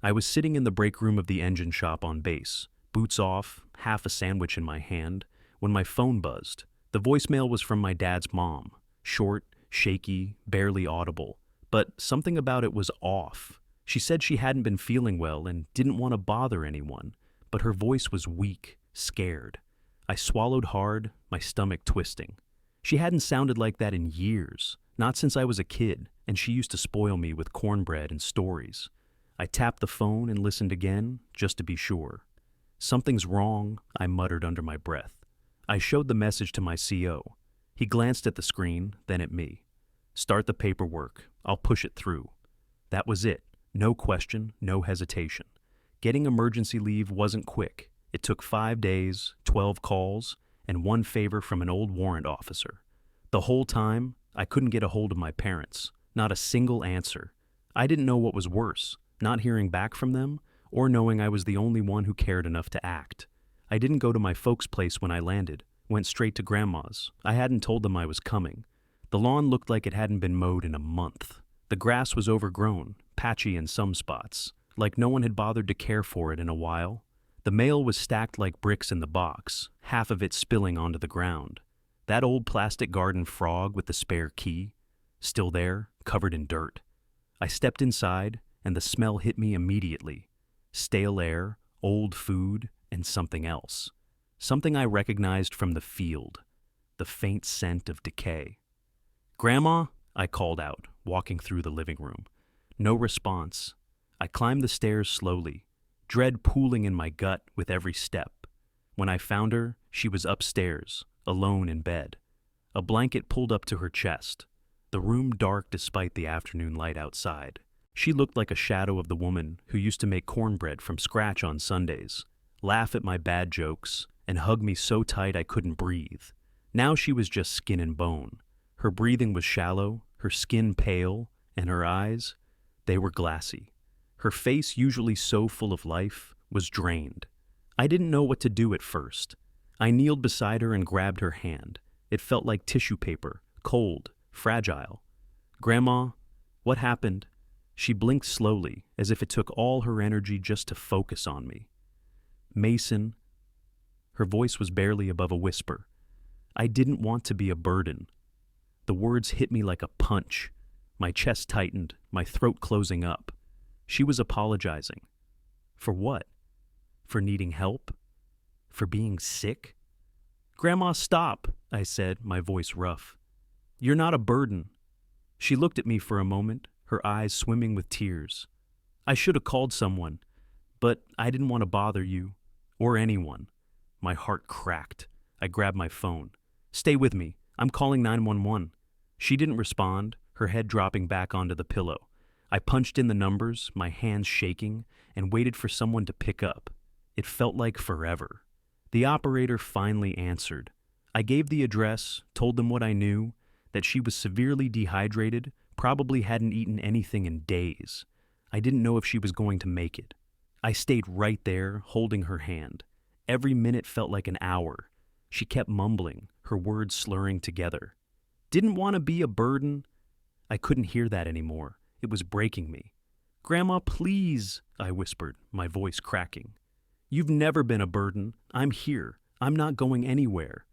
I was sitting in the break room of the engine shop on base, boots off, half a sandwich in my hand, when my phone buzzed. The voicemail was from my dad's mom. Short, shaky, barely audible. But something about it was off. She said she hadn't been feeling well and didn't want to bother anyone, but her voice was weak, scared. I swallowed hard, my stomach twisting. She hadn't sounded like that in years, not since I was a kid, and she used to spoil me with cornbread and stories. I tapped the phone and listened again, just to be sure. "Something's wrong," I muttered under my breath. I showed the message to my CO. He glanced at the screen, then at me. "Start the paperwork. I'll push it through." That was it. No question, no hesitation. Getting emergency leave wasn't quick. It took 5 days, 12 calls, and one favor from an old warrant officer. The whole time, I couldn't get a hold of my parents. Not a single answer. I didn't know what was worse, not hearing back from them, or knowing I was the only one who cared enough to act. I didn't go to my folks' place when I landed, went straight to Grandma's. I hadn't told them I was coming. The lawn looked like it hadn't been mowed in a month. The grass was overgrown, patchy in some spots, like no one had bothered to care for it in a while. The mail was stacked like bricks in the box, half of it spilling onto the ground. That old plastic garden frog with the spare key, still there, covered in dirt. I stepped inside, and the smell hit me immediately. Stale air, old food, and something else. Something I recognized from the field. The faint scent of decay. "Grandma?" I called out, walking through the living room. No response. I climbed the stairs slowly, dread pooling in my gut with every step. When I found her, she was upstairs, alone in bed. A blanket pulled up to her chest. The room dark despite the afternoon light outside. She looked like a shadow of the woman who used to make cornbread from scratch on Sundays, laugh at my bad jokes, and hug me so tight I couldn't breathe. Now she was just skin and bone. Her breathing was shallow, her skin pale, and her eyes, they were glassy. Her face, usually so full of life, was drained. I didn't know what to do at first. I kneeled beside her and grabbed her hand. It felt like tissue paper, cold, fragile. "Grandma, what happened?" She blinked slowly, as if it took all her energy just to focus on me. "Mason." Her voice was barely above a whisper. I didn't want to be a burden. The words hit me like a punch. My chest tightened, my throat closing up. She was apologizing. For what? For needing help? For being sick? "Grandma, stop," I said, my voice rough. "You're not a burden." She looked at me for a moment, her eyes swimming with tears. "I should have called someone, but I didn't want to bother you, or anyone." My heart cracked. I grabbed my phone. "Stay with me. I'm calling 911. She didn't respond, her head dropping back onto the pillow. I punched in the numbers, my hands shaking, and waited for someone to pick up. It felt like forever. The operator finally answered. I gave the address, told them what I knew, that she was severely dehydrated, probably hadn't eaten anything in days. I didn't know if she was going to make it. I stayed right there, holding her hand. Every minute felt like an hour. She kept mumbling, her words slurring together. "Didn't want to be a burden." I couldn't hear that anymore. It was breaking me. "Grandma, please," I whispered, my voice cracking. "You've never been a burden. I'm here. I'm not going anywhere."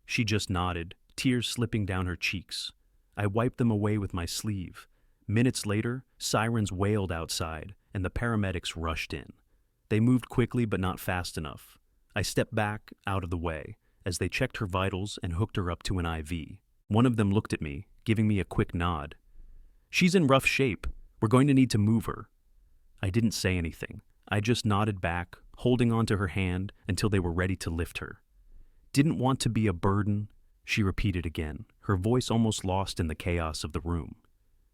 She just nodded, tears slipping down her cheeks. I wiped them away with my sleeve. Minutes later, sirens wailed outside, and the paramedics rushed in. They moved quickly but not fast enough. I stepped back, out of the way, as they checked her vitals and hooked her up to an IV. One of them looked at me, giving me a quick nod. "She's in rough shape. We're going to need to move her." I didn't say anything. I just nodded back, holding onto her hand until they were ready to lift her. "Didn't want to be a burden," she repeated again, her voice almost lost in the chaos of the room.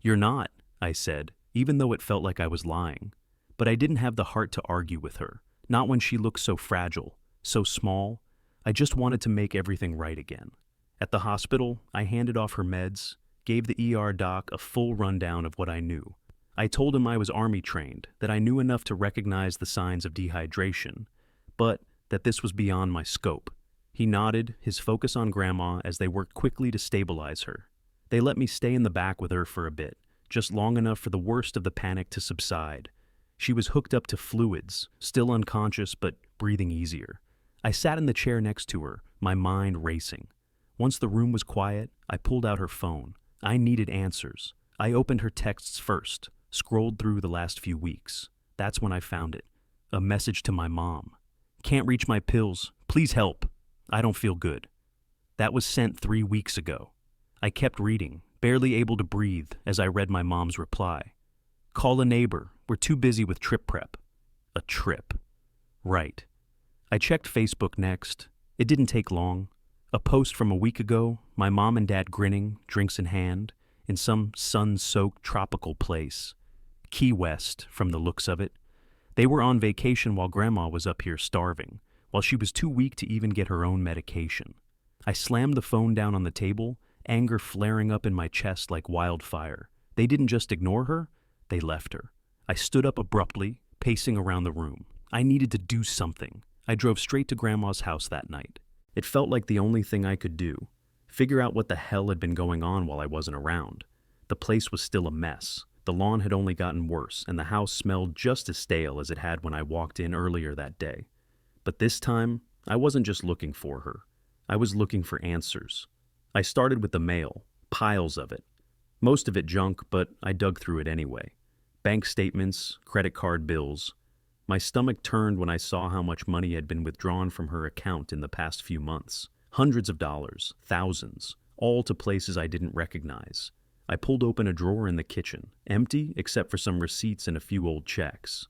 "You're not," I said, even though it felt like I was lying. But I didn't have the heart to argue with her, not when she looked so fragile, so small. I just wanted to make everything right again. At the hospital, I handed off her meds, gave the ER doc a full rundown of what I knew. I told him I was Army trained, that I knew enough to recognize the signs of dehydration, but that this was beyond my scope. He nodded, his focus on Grandma as they worked quickly to stabilize her. They let me stay in the back with her for a bit, just long enough for the worst of the panic to subside. She was hooked up to fluids, still unconscious but breathing easier. I sat in the chair next to her, my mind racing. Once the room was quiet, I pulled out her phone. I needed answers. I opened her texts first, scrolled through the last few weeks. That's when I found it. A message to my mom. "Can't reach my pills. Please help. I don't feel good." That was sent 3 weeks ago. I kept reading, barely able to breathe as I read my mom's reply. "Call a neighbor. We're too busy with trip prep." A trip. Right. I checked Facebook next. It didn't take long. A post from a week ago, my mom and dad grinning, drinks in hand, in some sun-soaked tropical place. Key West, from the looks of it. They were on vacation while Grandma was up here starving, while she was too weak to even get her own medication. I slammed the phone down on the table, anger flaring up in my chest like wildfire. They didn't just ignore her, they left her. I stood up abruptly, pacing around the room. I needed to do something. I drove straight to Grandma's house that night. It felt like the only thing I could do. Figure out what the hell had been going on while I wasn't around. The place was still a mess. The lawn had only gotten worse, and the house smelled just as stale as it had when I walked in earlier that day. But this time, I wasn't just looking for her. I was looking for answers. I started with the mail, piles of it. Most of it junk, but I dug through it anyway. Bank statements, credit card bills. My stomach turned when I saw how much money had been withdrawn from her account in the past few months. Hundreds of dollars, thousands, all to places I didn't recognize. I pulled open a drawer in the kitchen, empty except for some receipts and a few old checks.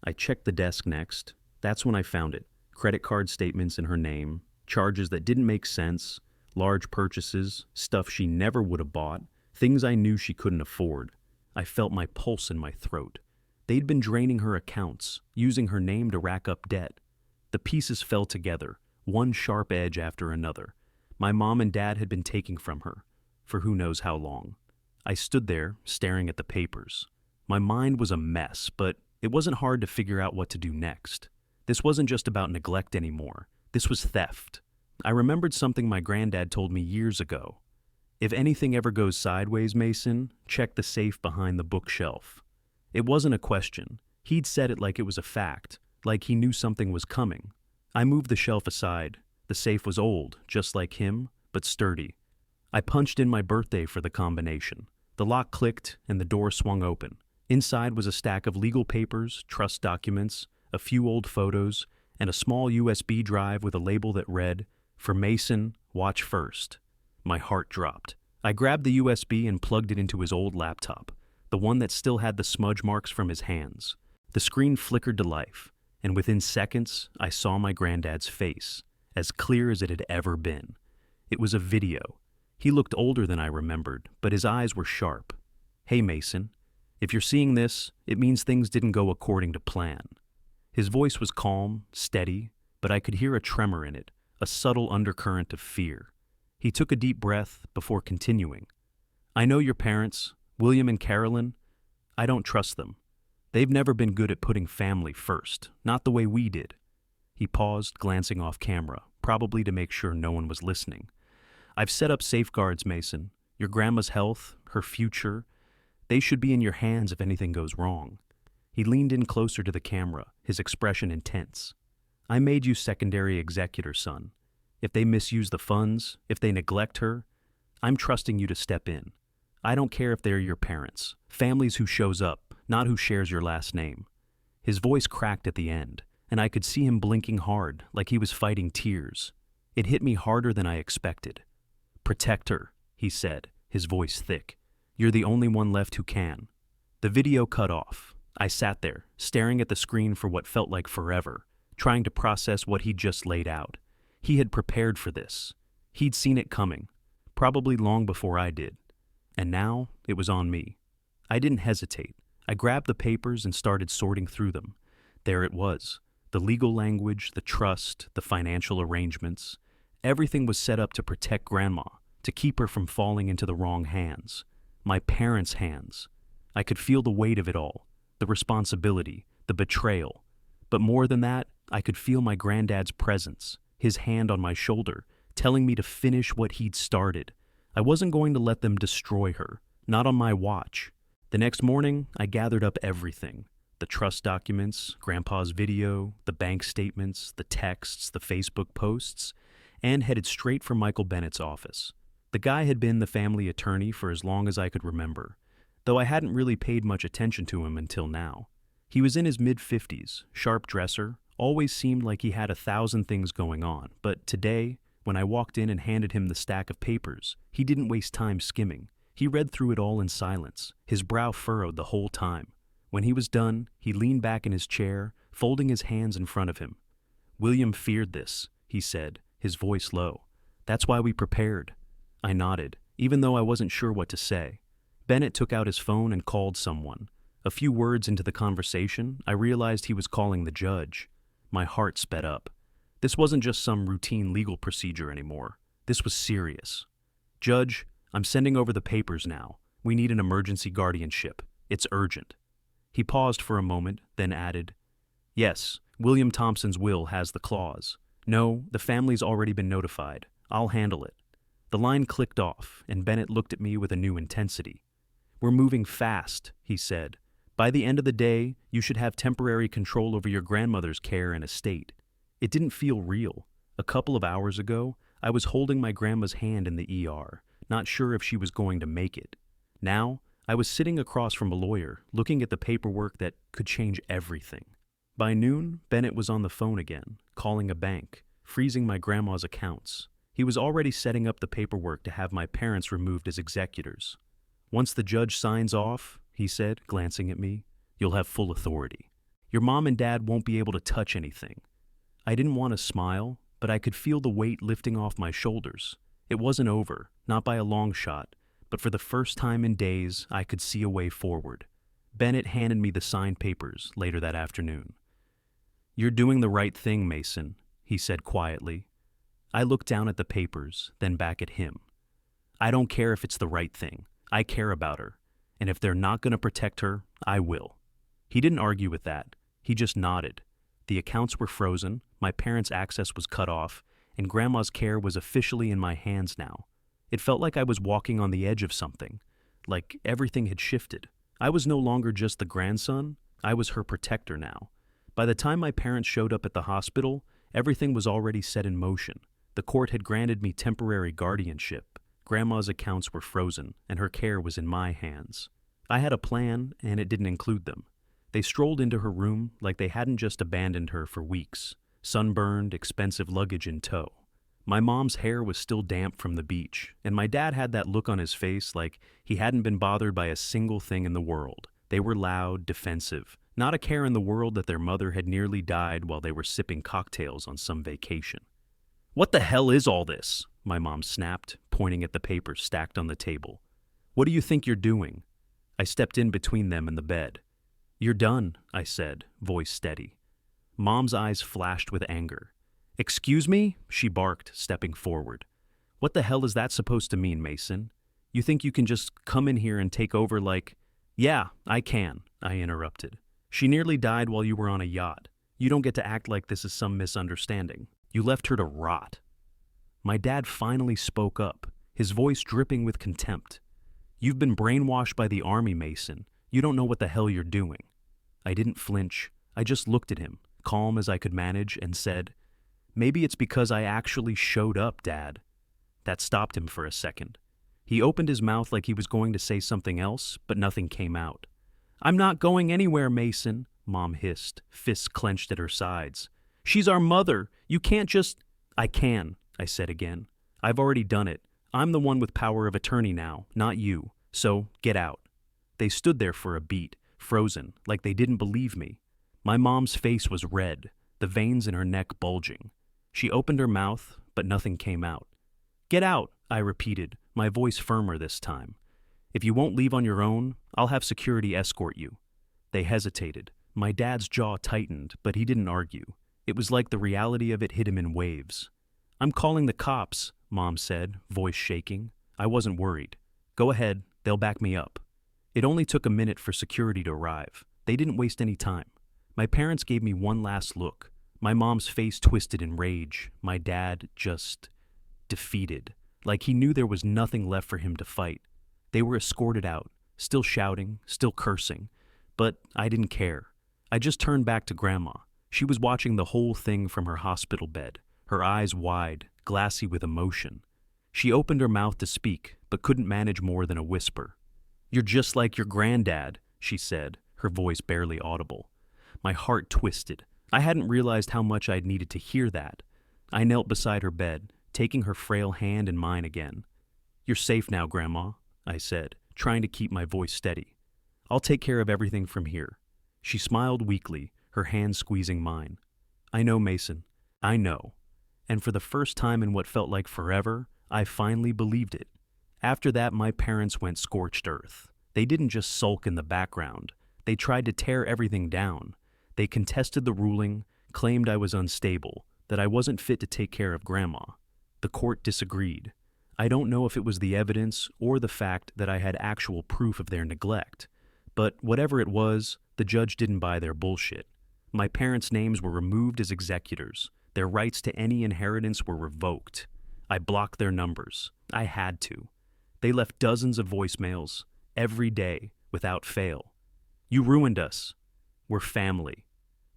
I checked the desk next. That's when I found it. Credit card statements in her name, charges that didn't make sense, large purchases, stuff she never would have bought, things I knew she couldn't afford. I felt my pulse in my throat. They'd been draining her accounts, using her name to rack up debt. The pieces fell together, one sharp edge after another. My mom and dad had been taking from her, for who knows how long. I stood there, staring at the papers. My mind was a mess, but it wasn't hard to figure out what to do next. This wasn't just about neglect anymore. This was theft. I remembered something my granddad told me years ago. "If anything ever goes sideways, Mason, check the safe behind the bookshelf." It wasn't a question. He'd said it like it was a fact, like he knew something was coming. I moved the shelf aside. The safe was old, just like him, but sturdy. I punched in my birthday for the combination. The lock clicked and the door swung open. Inside was a stack of legal papers, trust documents, a few old photos, and a small USB drive with a label that read, "For Mason, watch first." My heart dropped. I grabbed the USB and plugged it into his old laptop, the one that still had the smudge marks from his hands. The screen flickered to life, and within seconds, I saw my granddad's face, as clear as it had ever been. It was a video. He looked older than I remembered, but his eyes were sharp. "Hey, Mason, if you're seeing this, it means things didn't go according to plan." His voice was calm, steady, but I could hear a tremor in it, a subtle undercurrent of fear. He took a deep breath before continuing. "I know your parents, William and Carolyn. I don't trust them. They've never been good at putting family first, not the way we did." He paused, glancing off camera, probably to make sure no one was listening. "I've set up safeguards, Mason. Your grandma's health, her future, they should be in your hands if anything goes wrong." He leaned in closer to the camera, his expression intense. "I made you secondary executor, son. If they misuse the funds, if they neglect her, I'm trusting you to step in. I don't care if they're your parents. Family's who shows up, not who shares your last name." His voice cracked at the end, and I could see him blinking hard, like he was fighting tears. It hit me harder than I expected. "Protect her," he said, his voice thick. "You're the only one left who can." The video cut off. I sat there, staring at the screen for what felt like forever, trying to process what he'd just laid out. He had prepared for this. He'd seen it coming, probably long before I did. And now, it was on me. I didn't hesitate. I grabbed the papers and started sorting through them. There it was. The legal language, the trust, the financial arrangements. Everything was set up to protect Grandma, to keep her from falling into the wrong hands. My parents' hands. I could feel the weight of it all, the responsibility, the betrayal. But more than that, I could feel my granddad's presence, his hand on my shoulder, telling me to finish what he'd started. I wasn't going to let them destroy her, not on my watch. The next morning, I gathered up everything. the trust documents, Grandpa's video, the bank statements, the texts, the Facebook posts, and headed straight for Michael Bennett's office. The guy had been the family attorney for as long as I could remember, though I hadn't really paid much attention to him until now. He was in his mid-50s, sharp dresser, always seemed like he had 1,000 things going on, but today, when I walked in and handed him the stack of papers, he didn't waste time skimming. He read through it all in silence, his brow furrowed the whole time. When he was done, he leaned back in his chair, folding his hands in front of him. "William feared this," he said, his voice low. "That's why we prepared." I nodded, even though I wasn't sure what to say. Bennett took out his phone and called someone. A few words into the conversation, I realized he was calling the judge. My heart sped up. This wasn't just some routine legal procedure anymore. This was serious. "Judge, I'm sending over the papers now. We need an emergency guardianship. It's urgent." He paused for a moment, then added, "Yes, William Thompson's will has the clause. No, the family's already been notified. I'll handle it." The line clicked off, and Bennett looked at me with a new intensity. "We're moving fast," he said. "By the end of the day, you should have temporary control over your grandmother's care and estate." It didn't feel real. A couple of hours ago, I was holding my grandma's hand in the ER, not sure if she was going to make it. Now, I was sitting across from a lawyer, looking at the paperwork that could change everything. By noon, Bennett was on the phone again, calling a bank, freezing my grandma's accounts. He was already setting up the paperwork to have my parents removed as executors. "Once the judge signs off," he said, glancing at me, "you'll have full authority. Your mom and dad won't be able to touch anything." I didn't want to smile, but I could feel the weight lifting off my shoulders. It wasn't over, not by a long shot, but for the first time in days, I could see a way forward. Bennett handed me the signed papers later that afternoon. "You're doing the right thing, Mason," he said quietly. I looked down at the papers, then back at him. "I don't care if it's the right thing. I care about her. And if they're not going to protect her, I will." He didn't argue with that. He just nodded. The accounts were frozen, my parents' access was cut off, and Grandma's care was officially in my hands now. It felt like I was walking on the edge of something, like everything had shifted. I was no longer just the grandson, I was her protector now. By the time my parents showed up at the hospital, everything was already set in motion. The court had granted me temporary guardianship. Grandma's accounts were frozen, and her care was in my hands. I had a plan, and it didn't include them. They strolled into her room like they hadn't just abandoned her for weeks, sunburned, expensive luggage in tow. My mom's hair was still damp from the beach, and my dad had that look on his face like he hadn't been bothered by a single thing in the world. They were loud, defensive, not a care in the world that their mother had nearly died while they were sipping cocktails on some vacation. "What the hell is all this?" my mom snapped, pointing at the papers stacked on the table. "What do you think you're doing?" I stepped in between them and the bed. "You're done," I said, voice steady. Mom's eyes flashed with anger. "Excuse me?" she barked, stepping forward. "What the hell is that supposed to mean, Mason? You think you can just come in here and take over like—" "Yeah, I can," I interrupted. "She nearly died while you were on a yacht. You don't get to act like this is some misunderstanding. You left her to rot." My dad finally spoke up, his voice dripping with contempt. "You've been brainwashed by the army, Mason. You don't know what the hell you're doing." I didn't flinch. I just looked at him, calm as I could manage, and said, "Maybe it's because I actually showed up, Dad." That stopped him for a second. He opened his mouth like he was going to say something else, but nothing came out. "I'm not going anywhere, Mason," Mom hissed, fists clenched at her sides. "She's our mother. You can't just—" "I can," I said again. "I've already done it. I'm the one with power of attorney now, not you. So, get out." They stood there for a beat, frozen, like they didn't believe me. My mom's face was red, the veins in her neck bulging. She opened her mouth, but nothing came out. "Get out," I repeated, my voice firmer this time. "If you won't leave on your own, I'll have security escort you." They hesitated. My dad's jaw tightened, but he didn't argue. It was like the reality of it hit him in waves. "I'm calling the cops," Mom said, voice shaking. I wasn't worried. "Go ahead, they'll back me up." It only took a minute for security to arrive. They didn't waste any time. My parents gave me one last look. My mom's face twisted in rage. My dad just defeated, like he knew there was nothing left for him to fight. They were escorted out, still shouting, still cursing. But I didn't care. I just turned back to Grandma. She was watching the whole thing from her hospital bed, her eyes wide, glassy with emotion. She opened her mouth to speak, but couldn't manage more than a whisper. "You're just like your granddad," she said, her voice barely audible. My heart twisted. I hadn't realized how much I'd needed to hear that. I knelt beside her bed, taking her frail hand in mine again. "You're safe now, Grandma," I said, trying to keep my voice steady. "I'll take care of everything from here." She smiled weakly, her hand squeezing mine. "I know, Mason. I know." And for the first time in what felt like forever, I finally believed it. After that, my parents went scorched earth. They didn't just sulk in the background. They tried to tear everything down. They contested the ruling, claimed I was unstable, that I wasn't fit to take care of Grandma. The court disagreed. I don't know if it was the evidence or the fact that I had actual proof of their neglect. But whatever it was, the judge didn't buy their bullshit. My parents' names were removed as executors. Their rights to any inheritance were revoked. I blocked their numbers. I had to. They left dozens of voicemails, every day, without fail. "You ruined us. We're family.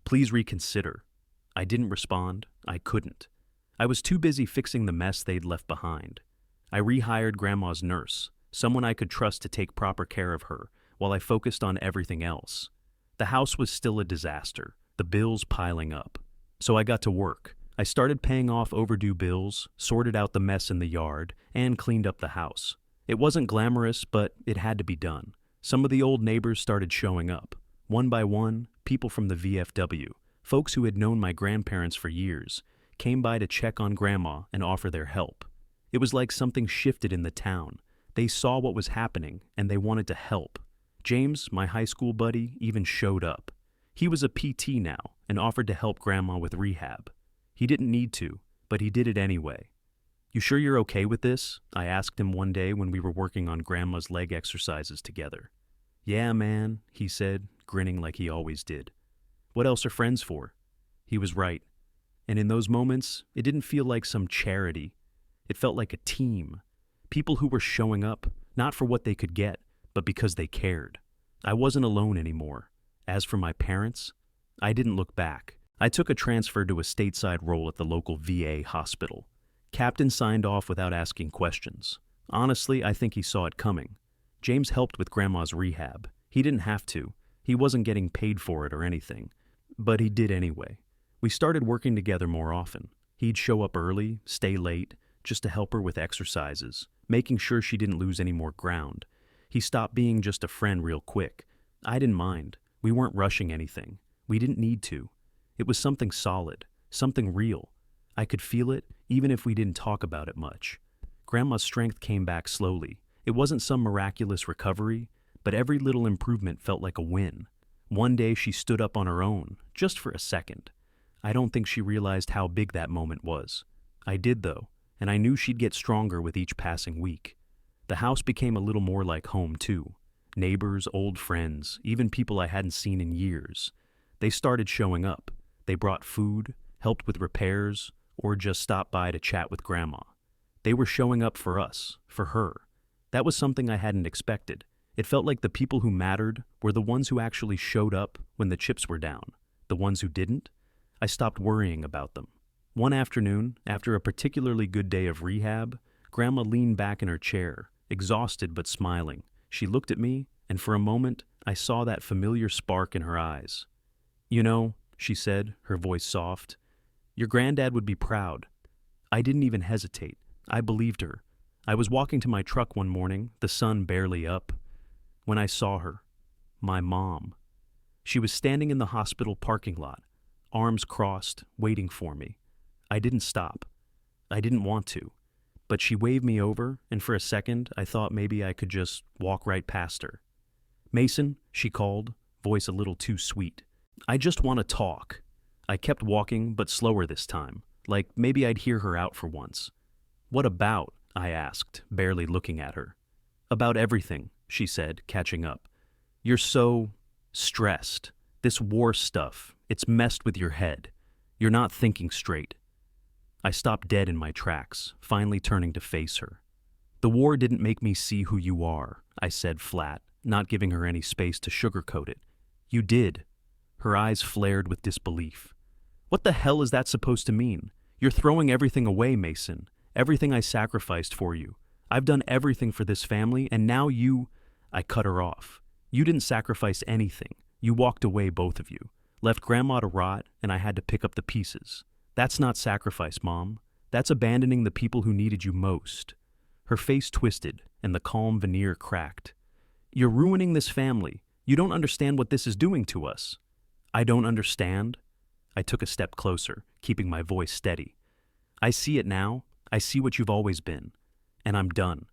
Please reconsider." I didn't respond. I couldn't. I was too busy fixing the mess they'd left behind. I rehired Grandma's nurse, someone I could trust to take proper care of her, while I focused on everything else. The house was still a disaster, the bills piling up. So I got to work. I started paying off overdue bills, sorted out the mess in the yard, and cleaned up the house. It wasn't glamorous, but it had to be done. Some of the old neighbors started showing up. One by one, people from the VFW, folks who had known my grandparents for years, came by to check on Grandma and offer their help. It was like something shifted in the town. They saw what was happening, and they wanted to help. James, my high school buddy, even showed up. He was a PT now and offered to help Grandma with rehab. He didn't need to, but he did it anyway. "You sure you're okay with this?" I asked him one day when we were working on Grandma's leg exercises together. "Yeah, man," he said, grinning like he always did. "What else are friends for?" He was right. And in those moments, it didn't feel like some charity. It felt like a team. People who were showing up, not for what they could get, but because they cared. I wasn't alone anymore. As for my parents, I didn't look back. I took a transfer to a stateside role at the local VA hospital. Captain signed off without asking questions. Honestly, I think he saw it coming. James helped with Grandma's rehab. He didn't have to. He wasn't getting paid for it or anything. But he did anyway. We started working together more often. He'd show up early, stay late, just to help her with exercises, making sure she didn't lose any more ground. He stopped being just a friend real quick. I didn't mind. We weren't rushing anything. We didn't need to. It was something solid, something real. I could feel it, even if we didn't talk about it much. Grandma's strength came back slowly. It wasn't some miraculous recovery, but every little improvement felt like a win. One day she stood up on her own, just for a second. I don't think she realized how big that moment was. I did, though, and I knew she'd get stronger with each passing week. The house became a little more like home, too. Neighbors, old friends, even people I hadn't seen in years. They started showing up. They brought food, helped with repairs, or just stopped by to chat with Grandma. They were showing up for us, for her. That was something I hadn't expected. It felt like the people who mattered were the ones who actually showed up when the chips were down. The ones who didn't, I stopped worrying about them. One afternoon, after a particularly good day of rehab, Grandma leaned back in her chair, exhausted but smiling. She looked at me, and for a moment, I saw that familiar spark in her eyes. "You know," she said, her voice soft, "your granddad would be proud." I didn't even hesitate. I believed her. I was walking to my truck one morning, the sun barely up, when I saw her. My mom. She was standing in the hospital parking lot, arms crossed, waiting for me. I didn't stop. I didn't want to. But she waved me over, and for a second, I thought maybe I could just walk right past her. "Mason," she called, voice a little too sweet. "I just want to talk." I kept walking, but slower this time, like maybe I'd hear her out for once. "What about?" I asked, barely looking at her. "About everything," she said, catching up. "You're so stressed. This war stuff, it's messed with your head. You're not thinking straight." I stopped dead in my tracks, finally turning to face her. "The war didn't make me see who you are," I said flat, not giving her any space to sugarcoat it. "You did." Her eyes flared with disbelief. What the hell is that supposed to mean? You're throwing everything away, Mason. Everything I sacrificed for you. I've done everything for this family, and now you... I cut her off. You didn't sacrifice anything. You walked away, both of you. Left Grandma to rot, and I had to pick up the pieces. That's not sacrifice, Mom. That's abandoning the people who needed you most. Her face twisted, and the calm veneer cracked. You're ruining this family. You don't understand what this is doing to us. I don't understand? I took a step closer, keeping my voice steady. I see it now. I see what you've always been. And I'm done.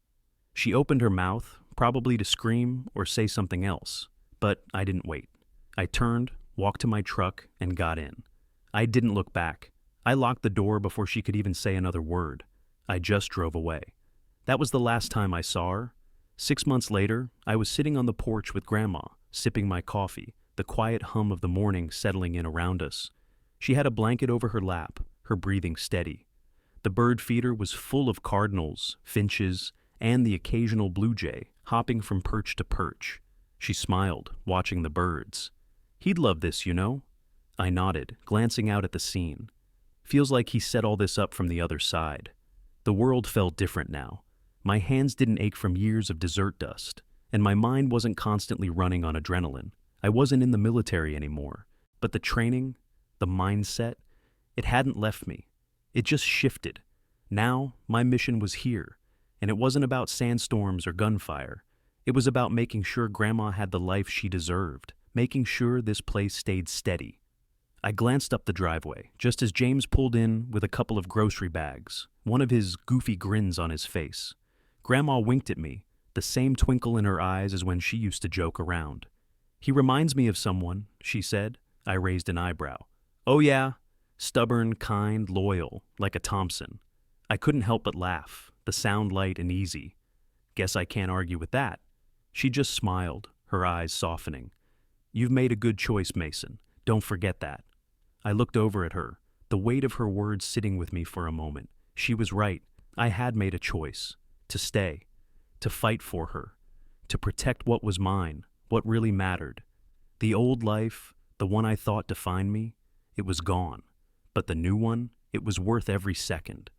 She opened her mouth, probably to scream or say something else. But I didn't wait. I turned, walked to my truck, and got in. I didn't look back. I locked the door before she could even say another word. I just drove away. That was the last time I saw her. 6 months later, I was sitting on the porch with Grandma, sipping my coffee, the quiet hum of the morning settling in around us. She had a blanket over her lap, her breathing steady. The bird feeder was full of cardinals, finches, and the occasional blue jay, hopping from perch to perch. She smiled, watching the birds. He'd love this, you know? I nodded, glancing out at the scene. Feels like he set all this up from the other side. The world felt different now. My hands didn't ache from years of dessert dust, and my mind wasn't constantly running on adrenaline. I wasn't in the military anymore, but the training, the mindset, it hadn't left me. It just shifted. Now, my mission was here, and it wasn't about sandstorms or gunfire. It was about making sure Grandma had the life she deserved, making sure this place stayed steady. I glanced up the driveway, just as James pulled in with a couple of grocery bags, one of his goofy grins on his face. Grandma winked at me, the same twinkle in her eyes as when she used to joke around. He reminds me of someone, she said. I raised an eyebrow. Oh yeah, stubborn, kind, loyal, like a Thompson. I couldn't help but laugh, the sound light and easy. Guess I can't argue with that. She just smiled, her eyes softening. You've made a good choice, Mason. Don't forget that. I looked over at her, the weight of her words sitting with me for a moment. She was right. I had made a choice. To stay. To fight for her. To protect what was mine, what really mattered. The old life, the one I thought defined me, it was gone. But the new one, it was worth every second.